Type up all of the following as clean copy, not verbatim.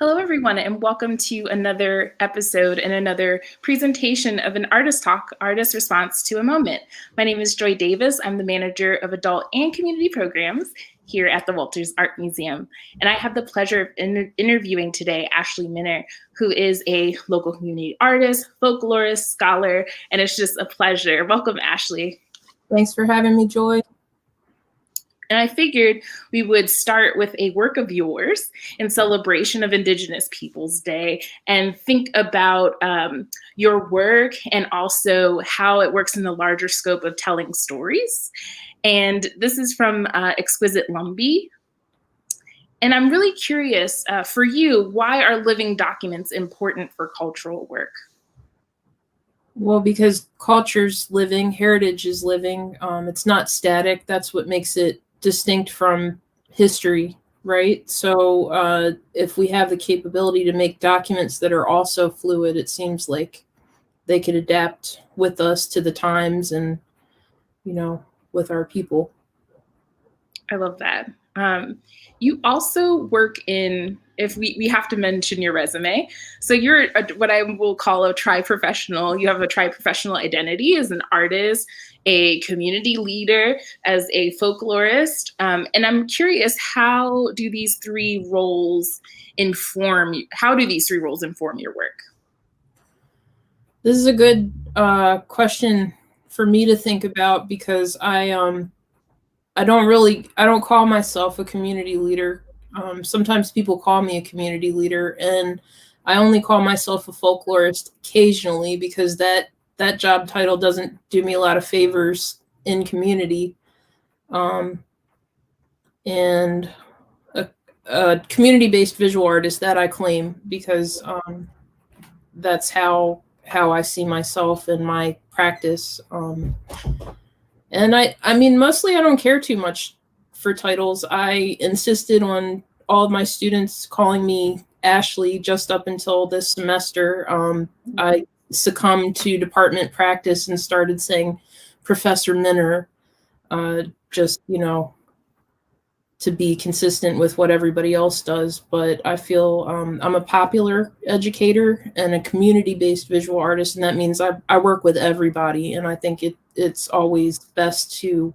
Hello, everyone, and welcome to another episode and another presentation of an artist talk, Artist Response to a Moment. My name is Joy Davis. I'm the manager of adult and community programs here at the Walters Art Museum. And I have the pleasure of interviewing today Ashley Minner, who is a local community artist, folklorist, scholar, and it's just a pleasure. Welcome, Ashley. Thanks for having me, Joy. And I figured we would start with a work of yours in celebration of Indigenous Peoples Day and think about your work and also how it works in the larger scope of telling stories. And this is from Exquisite Lumbee. And I'm really curious, for you, why are living documents important for cultural work? Well, because culture's living, heritage is living. It's not static. That's what makes it distinct from history, right? So if we have the capability to make documents that are also fluid, it seems like they could adapt with us to the times and, with our people. I love that. You also work in, if we have to mention your resume. So you're what I will call a tri-professional. You have a tri-professional identity as an artist, a community leader, as a folklorist. And I'm curious, how do these three roles inform your work? This is a good question for me to think about because I don't call myself a community leader. Sometimes people call me a community leader, and I only call myself a folklorist occasionally because that job title doesn't do me a lot of favors in community. And a community-based visual artist, that I claim, because that's how I see myself in my practice. And I mean, mostly I don't care too much for titles. I insisted on all of my students calling me Ashley just up until this semester. I succumbed to department practice and started saying Professor Minner, just, to be consistent with what everybody else does. But I feel I'm a popular educator and a community-based visual artist, and that means I work with everybody, and I think it's always best to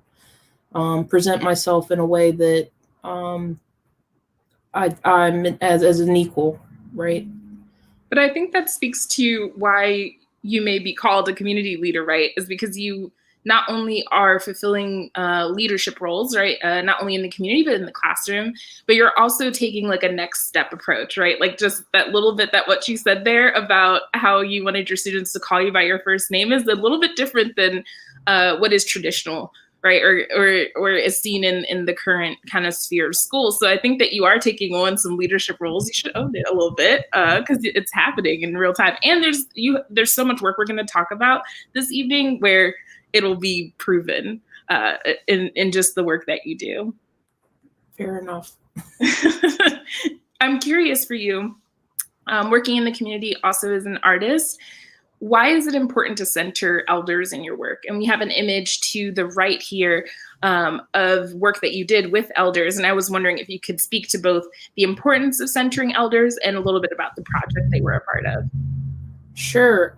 present myself in a way that I'm as an equal, right? But I think that speaks to why you may be called a community leader, right? Is because you not only are fulfilling leadership roles, right? Not only in the community, but in the classroom, but you're also taking like a next step approach, right? Like just that little bit that what you said there about how you wanted your students to call you by your first name is a little bit different than what is traditional, right? Or is seen in the current kind of sphere of school. So I think that you are taking on some leadership roles. You should own it a little bit because it's happening in real time. And there's so much work we're going to talk about this evening where it'll be proven in just the work that you do. Fair enough. I'm curious for you, working in the community also as an artist, why is it important to center elders in your work? And we have an image to the right here of work that you did with elders. And I was wondering if you could speak to both the importance of centering elders and a little bit about the project they were a part of. Sure.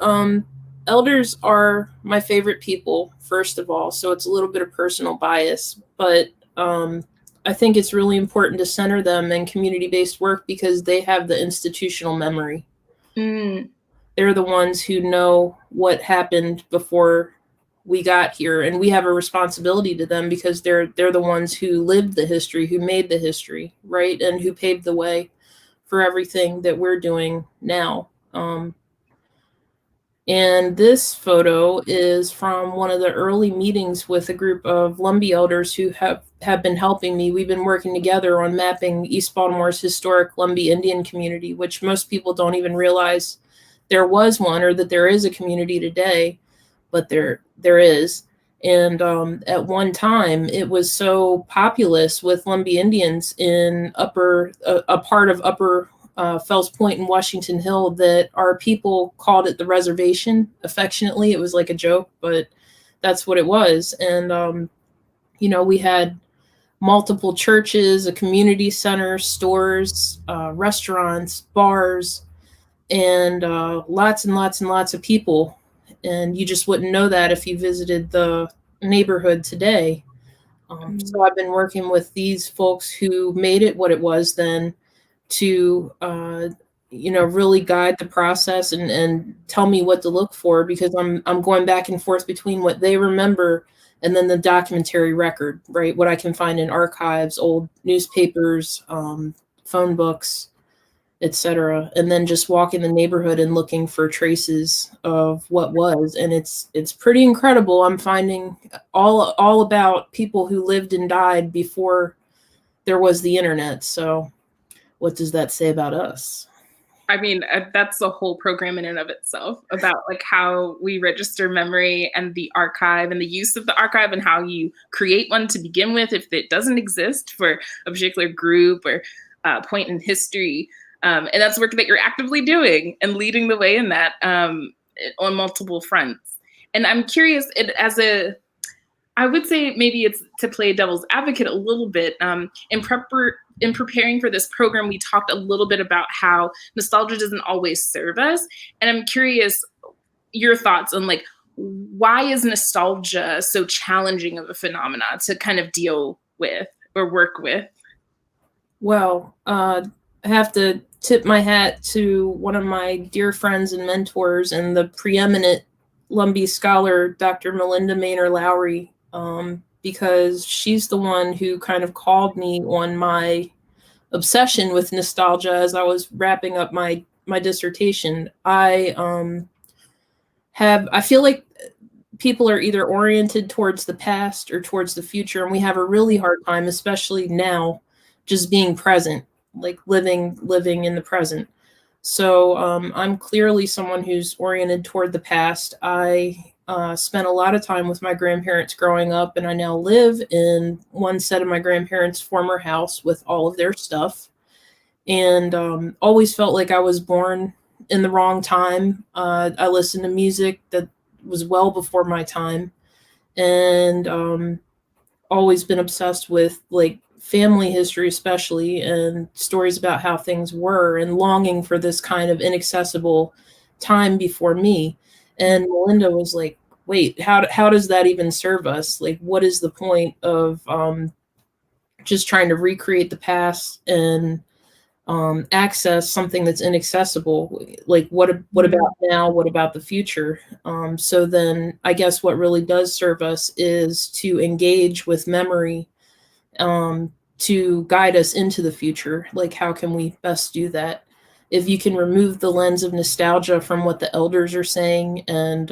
Elders are my favorite people, first of all, so it's a little bit of personal bias, but I think it's really important to center them in community-based work because they have the institutional memory. They're the ones who know what happened before we got here, and we have a responsibility to them because they're the ones who lived the history, who made the history, right, and who paved the way for everything that we're doing now. And this photo is from one of the early meetings with a group of Lumbee elders who have been helping me. We've been working together on mapping East Baltimore's historic Lumbee Indian community, which most people don't even realize there was one or that there is a community today, but there is. And at one time, it was so populous with Lumbee Indians in a part of Upper Fells Point in Washington Hill that our people called it the reservation affectionately. It was like a joke, but that's what it was. And, we had multiple churches, a community center, stores, restaurants, bars, and lots and lots and lots of people. And you just wouldn't know that if you visited the neighborhood today. So I've been working with these folks who made it what it was then to, really guide the process and tell me what to look for, because I'm going back and forth between what they remember and then the documentary record, right? What I can find in archives, old newspapers, phone books, etc., and then just walking the neighborhood and looking for traces of what was. And it's pretty incredible. I'm finding all about people who lived and died before there was the internet. So what does that say about us? I mean, that's a whole program in and of itself, about like how we register memory and the archive and the use of the archive, and how you create one to begin with if it doesn't exist for a particular group or point in history. And that's work that you're actively doing and leading the way in that, on multiple fronts. And I'm curious, I would say maybe it's to play devil's advocate a little bit. In preparing for this program, we talked a little bit about how nostalgia doesn't always serve us. And I'm curious your thoughts on like, why is nostalgia so challenging of a phenomena to kind of deal with or work with? Well, I have to tip my hat to one of my dear friends and mentors and the preeminent Lumbee scholar, Dr. Melinda Maynor Lowry, because she's the one who kind of called me on my obsession with nostalgia as I was wrapping up my dissertation. I feel like people are either oriented towards the past or towards the future, and we have a really hard time, especially now, just being present, like living in the present. So I'm clearly someone who's oriented toward the past. I spent a lot of time with my grandparents growing up, and I now live in one set of my grandparents' former house with all of their stuff, and always felt like I was born in the wrong time. I listened to music that was well before my time, and always been obsessed with like family history, especially, and stories about how things were, and longing for this kind of inaccessible time before me. And Melinda was like, wait, how does that even serve us? Like, what is the point of just trying to recreate the past and access something that's inaccessible? Like, what about now? What about the future? So then I guess what really does serve us is to engage with memory, to guide us into the future. Like, how can we best do that? If you can remove the lens of nostalgia from what the elders are saying, and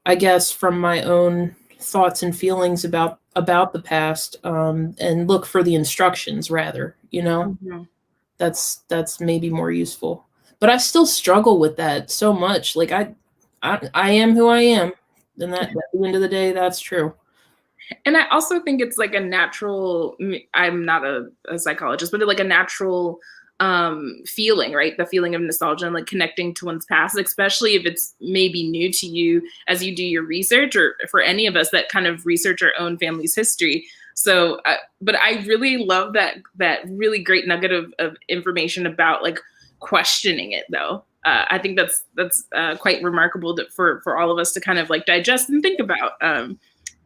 I guess from my own thoughts and feelings about the past, and look for the instructions rather, Mm-hmm. that's maybe more useful. But I still struggle with that so much. Like I am who I am, and that at the end of the day, that's true. And I also think it's like a natural, I'm not a psychologist, but like a natural feeling, right? The feeling of nostalgia and like connecting to one's past, especially if it's maybe new to you as you do your research, or for any of us that kind of research our own family's history. So, but I really love that really great nugget of information about like questioning it, though. I think that's quite remarkable for all of us to kind of like digest and think about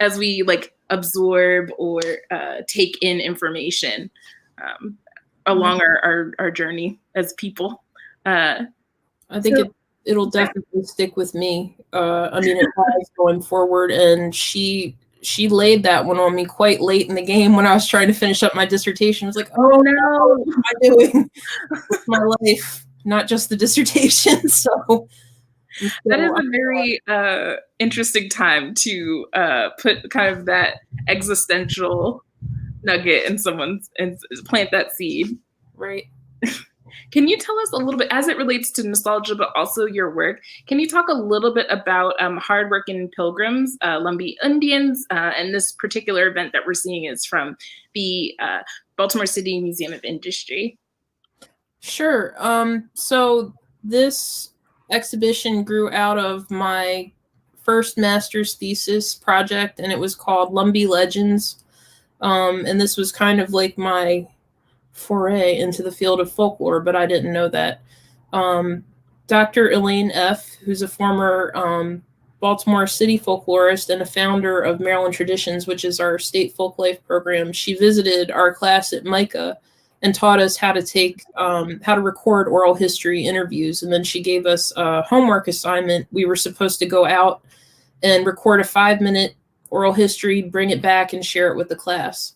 as we like absorb or take in information along our journey as people. I think it'll definitely stick with me. I mean, it has going forward, and she laid that one on me quite late in the game when I was trying to finish up my dissertation. I was like, oh no, what am I doing with my life? Not just the dissertation. So that is a very interesting time to put kind of that existential nugget in someone's and plant that seed. Right. Can you tell us a little bit, as it relates to nostalgia, but also your work, can you talk a little bit about hardworking pilgrims, Lumbee Indians, and this particular event that we're seeing is from the Baltimore City Museum of Industry? Sure. So this exhibition grew out of my first master's thesis project, and it was called Lumbee Legends, And this was kind of like my foray into the field of folklore, but I didn't know that. Um, Dr. Elaine F., who's a former Baltimore City folklorist and a founder of Maryland Traditions, which is our state folk life program, she visited our class at MICA and taught us how to record oral history interviews. And then she gave us a homework assignment. We were supposed to go out and record a 5-minute oral history, bring it back, and share it with the class.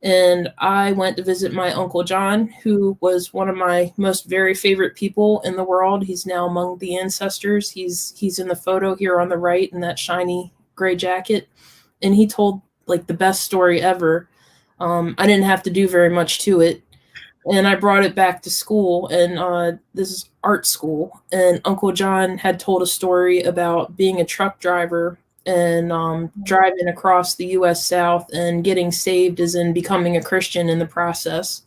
And I went to visit my Uncle John, who was one of my most very favorite people in the world. He's now among the ancestors. He's in the photo here on the right in that shiny gray jacket. And he told like the best story ever. I didn't have to do very much to it. And I brought it back to school, and this is art school. And Uncle John had told a story about being a truck driver and driving across the U.S. South and getting saved, as in becoming a Christian in the process.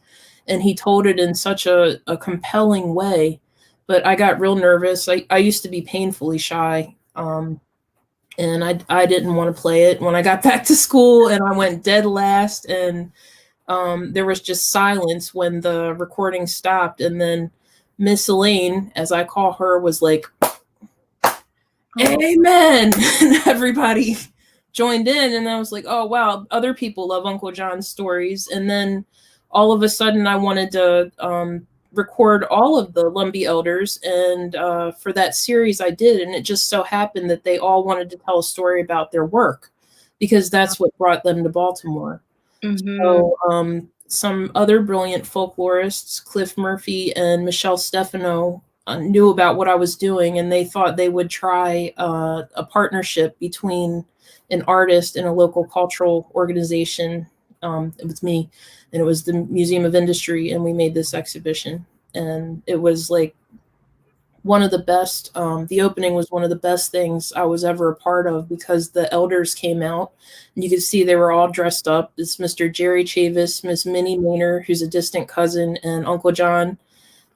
And he told it in such a compelling way, but I got real nervous. I used to be painfully shy, and I didn't want to play it when I got back to school, and I went dead last, and there was just silence when the recording stopped. And then Miss Elaine, as I call her, was like, "Amen." And everybody joined in, and I was like, oh wow, other people love Uncle John's stories. And then all of a sudden I wanted to record all of the Lumbee elders, and for that series I did, and it just so happened that they all wanted to tell a story about their work because that's what brought them to Baltimore. Mm-hmm. So some other brilliant folklorists, Cliff Murphy and Michelle Stefano, knew about what I was doing, and they thought they would try a partnership between an artist and a local cultural organization. It was me, and it was the Museum of Industry, and we made this exhibition. And it was like one of the best, the opening was one of the best things I was ever a part of, because the elders came out, and you could see they were all dressed up. It's Mr. Jerry Chavis, Miss Minnie Maynor, who's a distant cousin, and Uncle John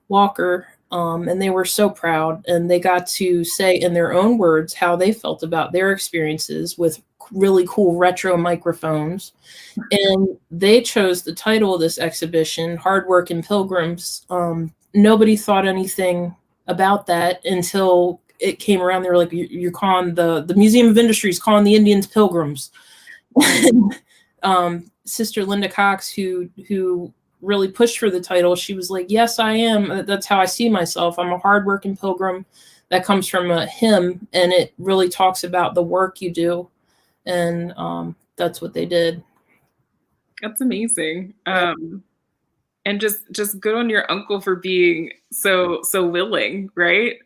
Walker. And they were so proud, and they got to say in their own words how they felt about their experiences with really cool retro microphones. And they chose the title of this exhibition, Hard Work and Pilgrims. Nobody thought anything about that until it came around. They were like, you're calling the Museum of Industry is calling the Indians pilgrims. And, Sister Linda Cox, who really pushed for the title, she was like, yes, I am. That's how I see myself. I'm a hardworking pilgrim. That comes from a hymn, and it really talks about the work you do. And that's what they did. That's amazing. And just good on your uncle for being so willing, right?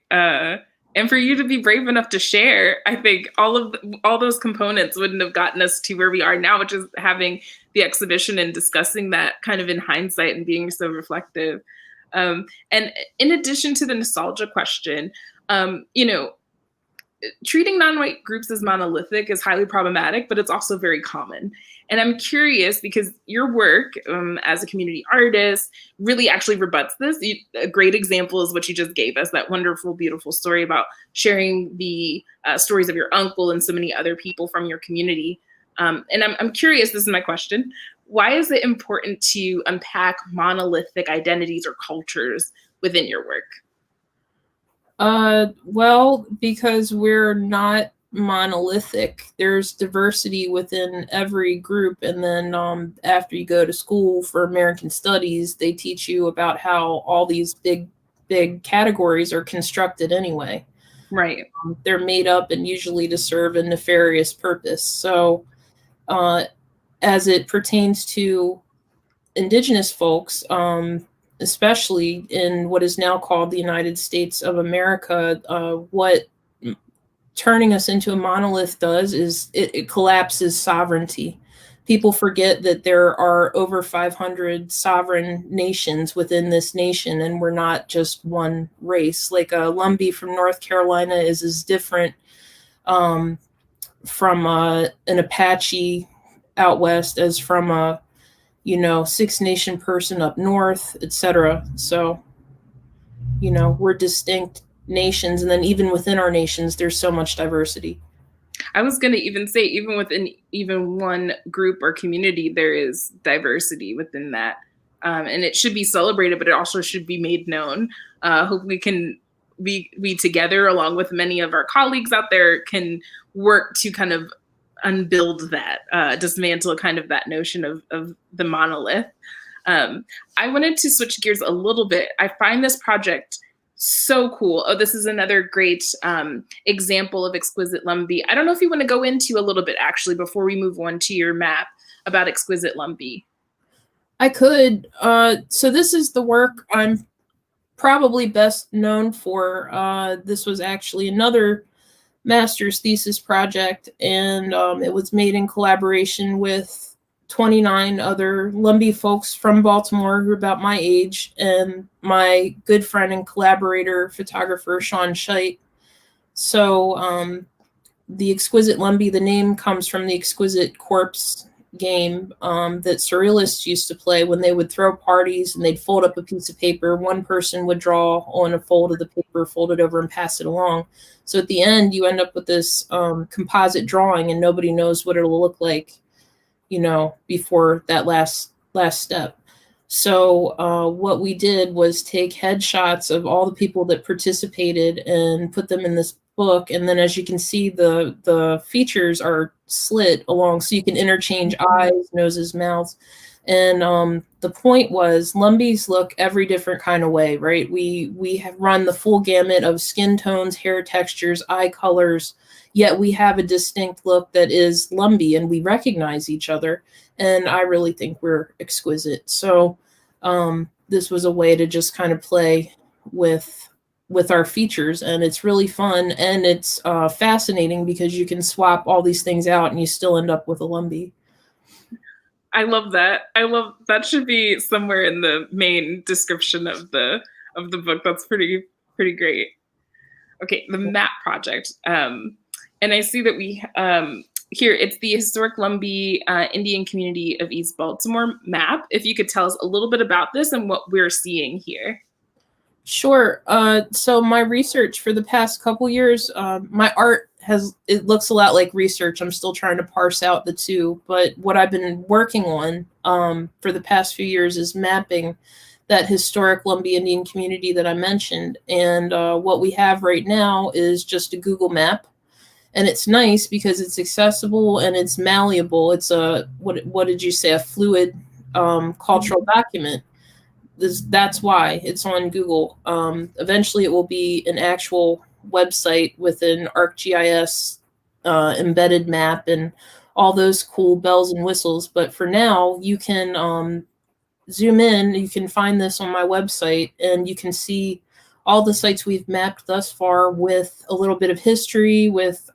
And for you to be brave enough to share. I think all those components wouldn't have gotten us to where we are now, which is having the exhibition and discussing that kind of in hindsight and being so reflective. And in addition to the nostalgia question, treating non-white groups as monolithic is highly problematic, but it's also very common. And I'm curious because your work as a community artist really actually rebuts this. A great example is what you just gave us, that wonderful, beautiful story about sharing the stories of your uncle and so many other people from your community. And I'm curious, this is my question, why is it important to unpack monolithic identities or cultures within your work? Well, because we're not monolithic. There's diversity within every group. And then after you go to school for American Studies, they teach you about how all these big categories are constructed anyway. Right. They're made up and usually to serve a nefarious purpose. So as it pertains to Indigenous folks, especially in what is now called the United States of America, what turning us into a monolith does is it collapses sovereignty. People forget that there are over 500 sovereign nations within this nation, and we're not just one race. Like a Lumbee from North Carolina is as different from an Apache out west as from a Six Nation person up north, etc. So, we're distinct nations, and then even within our nations, there's so much diversity. I was going to even say, even within even one group or community, there is diversity within that. And it should be celebrated, but it also should be made known. Hope we can, we together, along with many of our colleagues out there, can work to kind of unbuild that, dismantle kind of that notion of the monolith. I wanted to switch gears a little bit. I find this project so cool. Oh, this is another great example of Exquisite Lumbee. I don't know if you want to go into a little bit, actually, before we move on to your map about Exquisite Lumbee. I could. So this is the work I'm probably best known for. This was actually another master's thesis project, and it was made in collaboration with 29 other Lumbee folks from Baltimore who are about my age, and my good friend and collaborator, photographer Sean Scheidt. So the Exquisite Lumbee, the name comes from the Exquisite Corpse game that surrealists used to play when they would throw parties and they'd fold up a piece of paper. One person would draw on a fold of the paper, fold it over, and pass it along. So at the end, you end up with this composite drawing, and nobody knows what it'll look like, you know, before that last step. So what we did was take headshots of all the people that participated and put them in this book. And then, as you can see, the features are slit along, so you can interchange eyes, noses, mouths. And the point was, Lumbees look every different kind of way, right? We have run the full gamut of skin tones, hair textures, eye colors, yet we have a distinct look that is Lumbee, and we recognize each other. And I really think we're exquisite. So this was a way to just kind of play with our features, and it's really fun, and it's fascinating because you can swap all these things out and you still end up with a Lumbee. I love that. I love that. Should be somewhere in the main description of the book. That's pretty great. Okay, the map project. And I see that we here, it's the Historic Lumbee Indian Community of East Baltimore map. If you could tell us a little bit about this and what we're seeing here. Sure. So my research for the past couple years, my art it looks a lot like research. I'm still trying to parse out the two, but what I've been working on for the past few years is mapping that historic Lumbee Indian community that I mentioned. And what we have right now is just a Google map. And it's nice because it's accessible and it's malleable. It's a, what did you say, a fluid cultural document. That's why it's on Google. Eventually it will be an actual website with an ArcGIS embedded map and all those cool bells and whistles. But for now, you can zoom in. You can find this on my website, and you can see all the sites we've mapped thus far with a little bit of history, with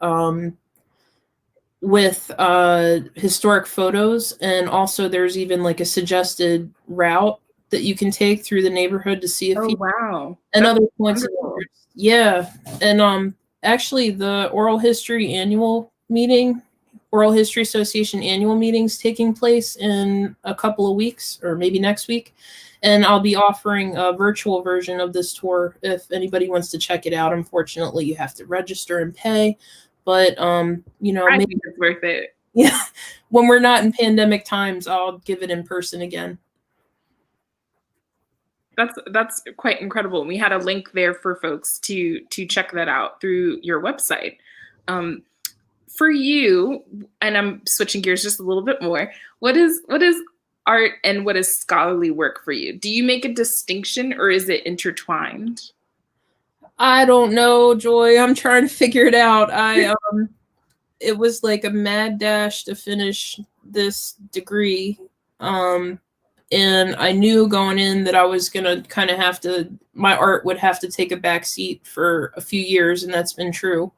historic photos, and also there's even like a suggested route that you can take through the neighborhood to see if wow, and other points of interest. Yeah. And actually the Oral History Association annual meeting's taking place in a couple of weeks, or maybe next week. And I'll be offering a virtual version of this tour if anybody wants to check it out. Unfortunately, you have to register and pay, but you know, maybe it's worth it. Yeah. When we're not in pandemic times, I'll give it in person again. That's quite incredible. We had a link there for folks to check that out through your website. For you, and I'm switching gears just a little bit more, what is art and what is scholarly work for you? Do you make a distinction, or is it intertwined? I don't know, Joy. I'm trying to figure it out. It was like a mad dash to finish this degree. And I knew going in that I was going to kind of my art would have to take a back seat for a few years, and that's been true.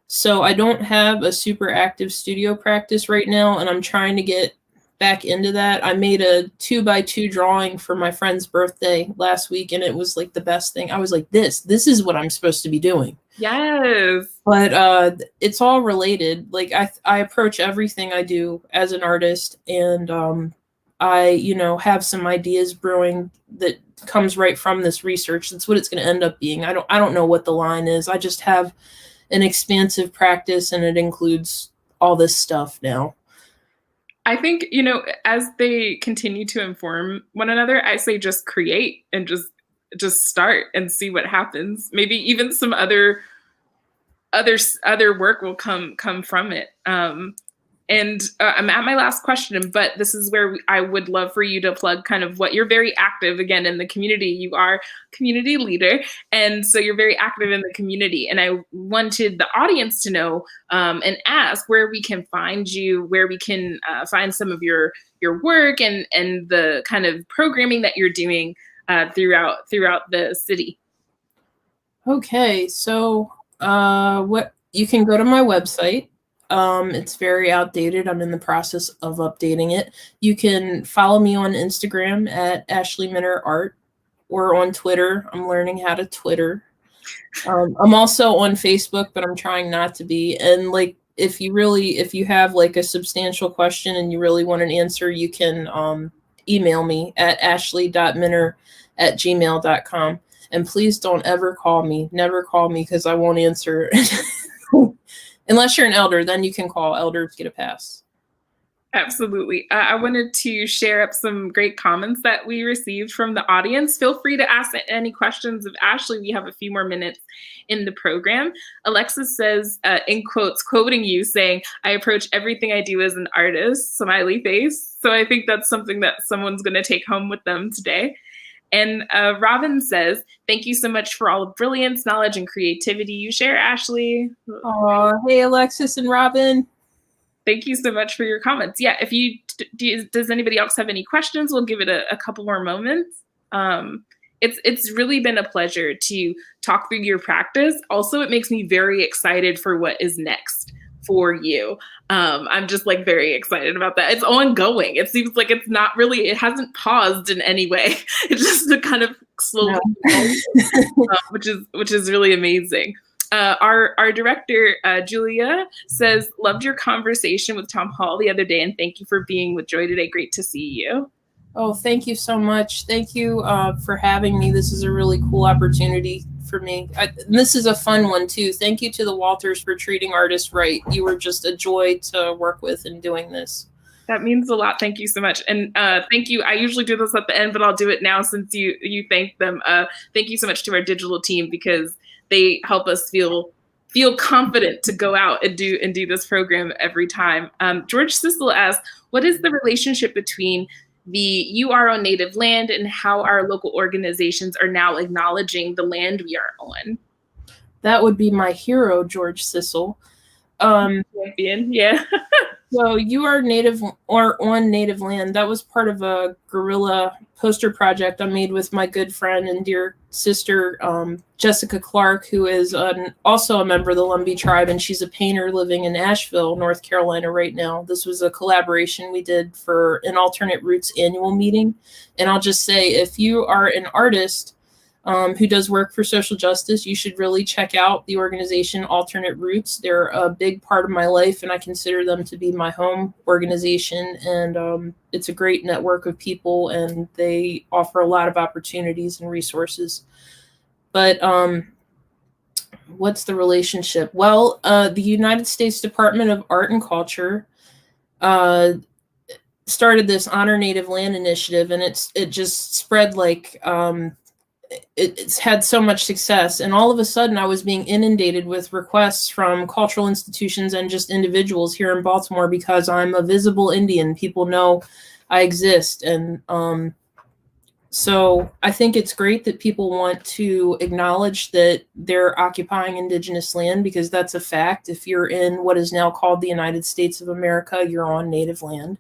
So I don't have a super active studio practice right now, and I'm trying to get back into that. I made a 2x2 drawing for my friend's birthday last week, and it was like the best thing. I was like, this is what I'm supposed to be doing. Yes. But it's all related. Like I approach everything I do as an artist, and I, you know, have some ideas brewing that comes right from this research. That's what it's going to end up being. I don't know what the line is. I just have an expansive practice, and it includes all this stuff now. I think, as they continue to inform one another, I say just create and just start and see what happens. Maybe even some other work will come from it. And I'm at my last question, but this is where I would love for you to plug kind of what you're very active again in the community. You are a community leader, and so you're very active in the community. And I wanted the audience to know and ask where we can find you, where we can find some of your work and the kind of programming that you're doing throughout the city. Okay, so what you can go to my website. It's very outdated. I'm in the process of updating it. You can follow me on Instagram at Ashley Minner Art, or on Twitter. I'm learning how to Twitter. I'm also on Facebook, but I'm trying not to be. And like, if you have like a substantial question and you really want an answer, you can email me at ashley.minner@gmail.com. And please don't ever call me. Never call me, because I won't answer. Unless you're an elder, then you can call. Elders get a pass. Absolutely. I wanted to share up some great comments that we received from the audience. Feel free to ask any questions of Ashley. We have a few more minutes in the program. Alexis says, in quotes, quoting you, saying, "I approach everything I do as an artist," smiley face. So I think that's something that someone's going to take home with them today. And Robin says, "Thank you so much for all the brilliance, knowledge, and creativity you share, Ashley." Oh, hey, Alexis and Robin. Thank you so much for your comments. Yeah, if you does anybody else have any questions, we'll give it a couple more moments. It's really been a pleasure to talk through your practice. Also, it makes me very excited for what is next for you. I'm just like very excited about that. It's ongoing. It seems like it's not really, it hasn't paused in any way. It's just a kind of slowly, which is really amazing. Our director, Julia, says, "Loved your conversation with Tom Hall the other day, and thank you for being with Joy today. Great to see you." Oh, thank you so much. Thank you for having me. This is a really cool opportunity for me. This is a fun one too. Thank you to the Walters for treating artists right. You were just a joy to work with in doing this. That means a lot. Thank you so much. And thank you. I usually do this at the end, but I'll do it now since you thanked them. Thank you so much to our digital team, because they help us feel confident to go out and do this program every time. George Sissel asks, "What is the relationship between the You Are on Native Land and how our local organizations are now acknowledging the land we are on?" That would be my hero, George Sissel. Champion, yeah. So You Are Native or On Native Land, that was part of a guerrilla poster project I made with my good friend and dear sister, Jessica Clark, who is also a member of the Lumbee tribe, and she's a painter living in Asheville, North Carolina right now. This was a collaboration we did for an Alternate Roots annual meeting. And I'll just say, if you are an artist who does work for social justice, you should really check out the organization Alternate Roots. They're a big part of my life, and I consider them to be my home organization. And it's a great network of people, and they offer a lot of opportunities and resources. But what's the relationship? Well, the United States Department of Art and Culture started this Honor Native Land initiative, and it just spread like it's had so much success. And all of a sudden I was being inundated with requests from cultural institutions and just individuals here in Baltimore, because I'm a visible Indian. People know I exist. And so I think it's great that people want to acknowledge that they're occupying indigenous land, because that's a fact. If you're in what is now called the United States of America, you're on native land.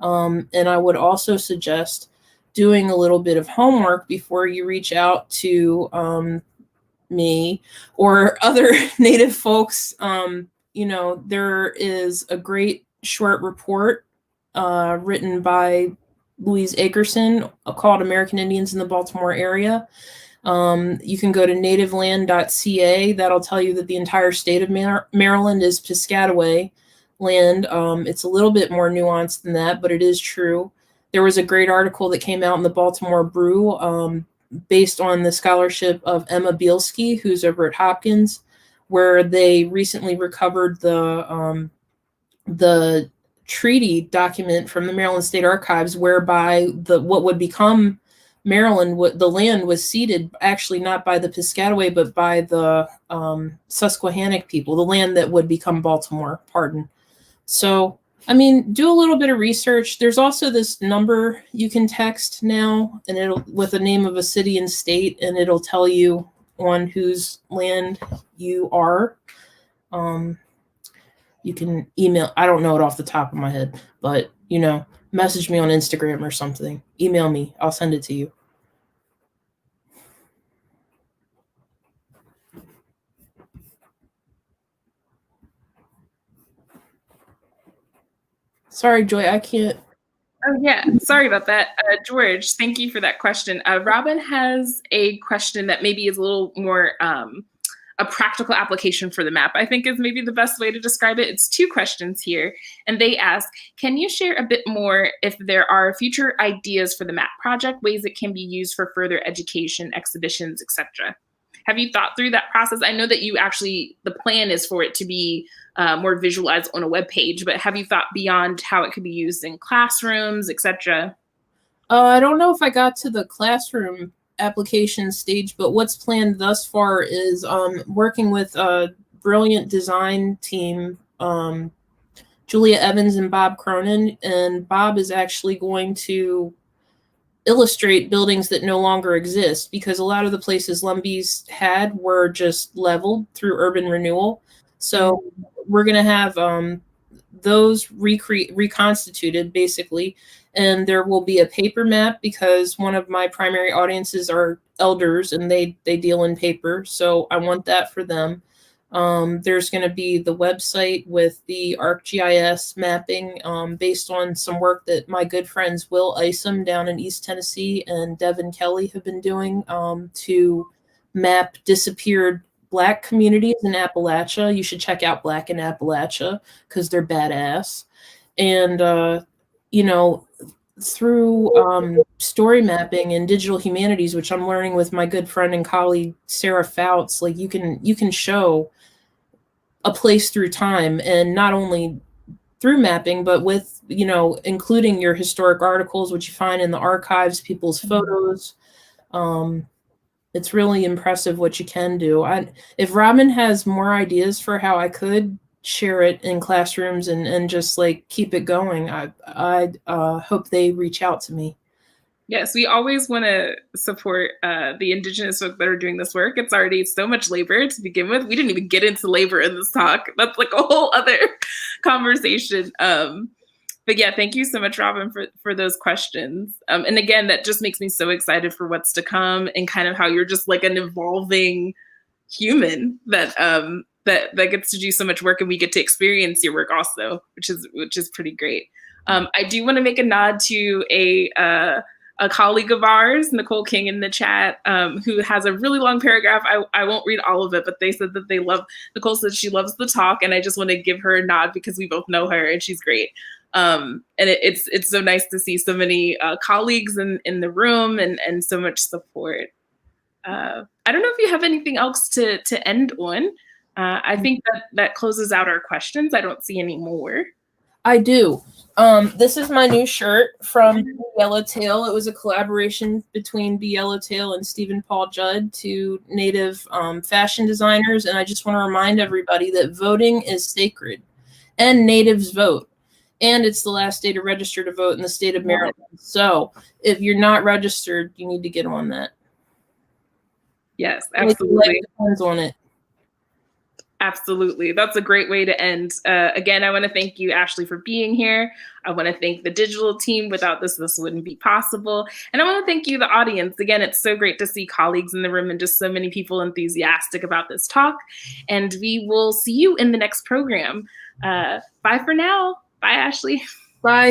And I would also suggest doing a little bit of homework before you reach out to me or other Native folks. There is a great short report written by Louise Akerson called American Indians in the Baltimore Area. You can go to nativeland.ca. That'll tell you that the entire state of Maryland is Piscataway land. It's a little bit more nuanced than that, but it is true. There was a great article that came out in the Baltimore Brew based on the scholarship of Emma Bielski, who's over at Hopkins. where they recently recovered the treaty document from the Maryland State Archives, whereby what would become Maryland, the land was ceded actually not by the Piscataway, but by the Susquehannock people, the land that would become Baltimore, pardon. So, I mean, do a little bit of research. There's also this number you can text now, and it'll with the name of a city and state, and it'll tell you on whose land you are. You can email, I don't know it off the top of my head, but, you know, message me on Instagram or something. Email me. I'll send it to you. Sorry, Joy, I can't. Oh, yeah. Sorry about that. George, thank you for that question. Robin has a question that maybe is a little more a practical application for the map, I think is maybe the best way to describe it. It's two questions here. And they ask, can you share a bit more if there are future ideas for the map project, ways it can be used for further education, exhibitions, etc.? Have you thought through that process? I know that you actually, the plan is for it to be more visualized on a web page, but have you thought beyond how it could be used in classrooms, etc.? I don't know if I got to the classroom application stage, but what's planned thus far is working with a brilliant design team, Julia Evans and Bob Cronin, and Bob is actually going to illustrate buildings that no longer exist, because a lot of the places Lumbee's had were just leveled through urban renewal. So we're going to have those reconstituted basically, and there will be a paper map, because one of my primary audiences are elders and they deal in paper, so I want that for them. There's going to be the website with the ArcGIS mapping based on some work that my good friends Will Isom down in East Tennessee and Devin Kelly have been doing to map disappeared Black communities in Appalachia. You should check out Black in Appalachia because they're badass. And, you know, through story mapping and digital humanities, which I'm learning with my good friend and colleague Sarah Fouts, like you can show a place through time, and not only through mapping, but with, you know, including your historic articles, which you find in the archives, people's photos. It's really impressive what you can do. If Robin has more ideas for how I could share it in classrooms and just like keep it going, I hope they reach out to me. Yes, we always want to support the Indigenous folk that are doing this work. It's already so much labor to begin with. We didn't even get into labor in this talk. That's like a whole other conversation. But yeah, thank you so much, Robin, for those questions. And again, that just makes me so excited for what's to come, and kind of how you're just like an evolving human that that gets to do so much work, and we get to experience your work also, which is pretty great. I do want to make a nod to a colleague of ours, Nicole King, in the chat, who has a really long paragraph. I won't read all of it, but they said that they love, Nicole said she loves the talk, and I just want to give her a nod because we both know her and she's great. And it's so nice to see so many colleagues in the room and so much support. I don't know if you have anything else to end on. I think that closes out our questions. I don't see any more. I do. This is my new shirt from Yellowtail. It was a collaboration between Be Yellowtail and Stephen Paul Judd, two Native fashion designers. And I just want to remind everybody that voting is sacred, and Natives vote. And it's the last day to register to vote in the state of Maryland. So if you're not registered, you need to get on that. Yes, absolutely. Depends on it. Absolutely. That's a great way to end. Again, I want to thank you, Ashley, for being here. I want to thank the digital team. Without this wouldn't be possible. And I want to thank you, the audience. Again, it's so great to see colleagues in the room and just so many people enthusiastic about this talk. And we will see you in the next program. Bye for now. Bye, Ashley. Bye.